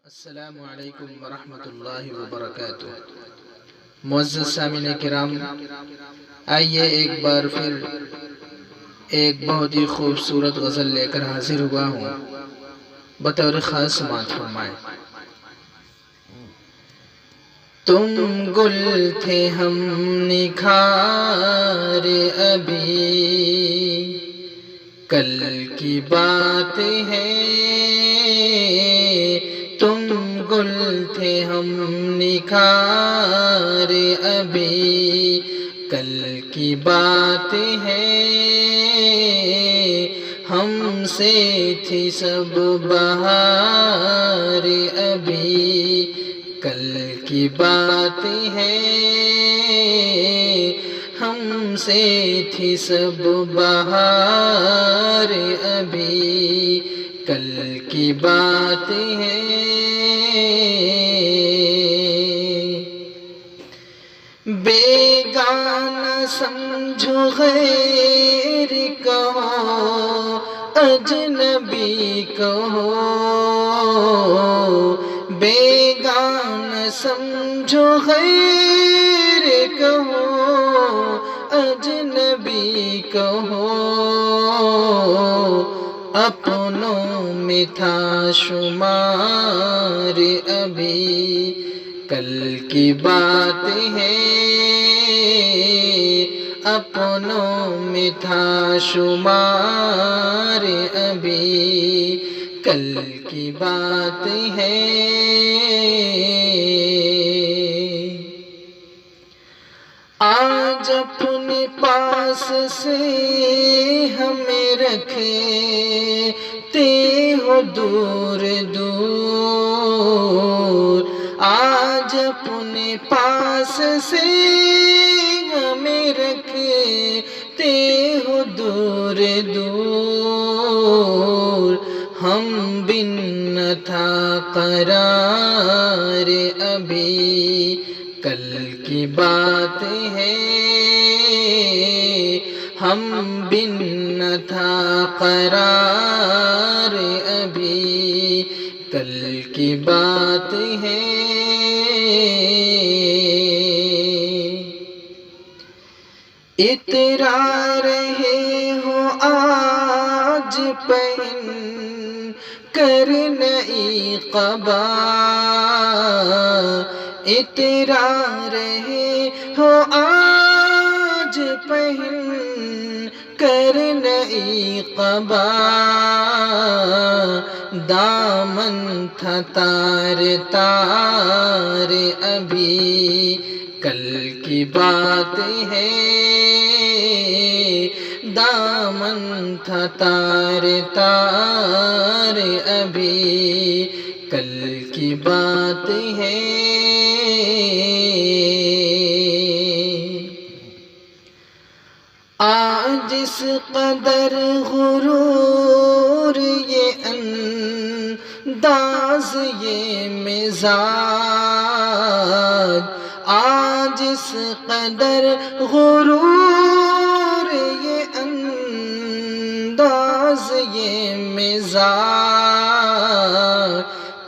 السلام علیکم ورحمۃ اللہ وبرکاتہ۔ معزز سامعین کرام، آئیے ایک بار پھر ایک بہت ہی خوبصورت غزل لے کر حاضر ہوا ہوں، بطور خاص سماعت فرمائیں۔ تم گل تھے ہم نکھار ابھی، کل کی بات ہے۔ تم گل تھے ہم نکھار ابھی، کل کی بات ہے۔ ہم سے تھی سب بہار ابھی، کل کی بات ہے۔ ہم سے تھی سب بہار ابھی، کل کی بات ہے۔ بیگانہ سمجھو غیر کہو، اجنبی کہو، بیگانہ سمجھو غیر کہو، اجنبی کہو، اپنوں میں تھا شمار ابھی، کل کی بات ہے۔ اپنوں میں تھا شمار ابھی، کل کی بات ہے۔ آج اپنے پاس سے ہمیں رکھتے ہو دور دور، آج اپنے پاس سے ہمیں رکھتے ہو دور دور، ہم بن نہ تھا قرار ابھی، کل کی بات ہے۔ ہم بن نہ تھا قرار ابھی، کل کی بات ہے۔ اترا رہے ہو آج پہن کر نئی قبا، اترا رہے ہو آج پہن کر نئی قبا، دامن تھا تار تار ابھی، کل کی بات ہے۔ دامن تھا تار تار ابھی، کل کی بات ہے۔ آج اس قدر غرور یہ انداز یہ مزاج، آج اس قدر غرور یہ انداز یہ مزاج،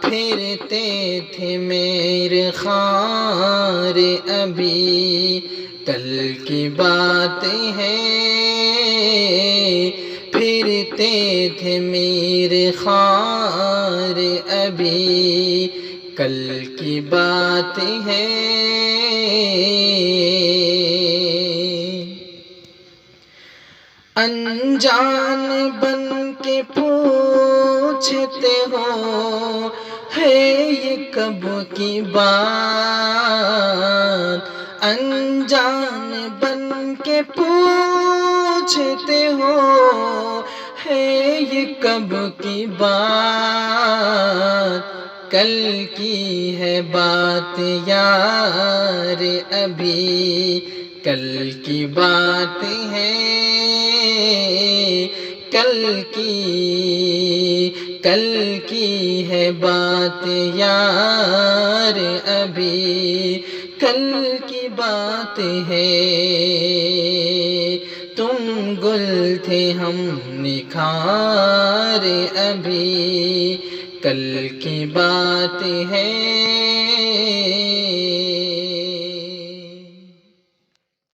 پھرتے تھے میرے خار ابھی، کل کی بات ہے۔ پھرتے تھے میرے خار ابھی، کل کی بات ہے۔ انجان بن کے پوچھتے ہو ہے یہ کب کی بات، انجان بن کے پوچھتے ہو ہے یہ کب کی بات، کل کی ہے بات یار ابھی، کل کی بات ہے۔ کل کی ہے بات یار ابھی، کل کی بات ہے۔ تم گل تھے ہم نکھار ابھی، کل کی بات ہے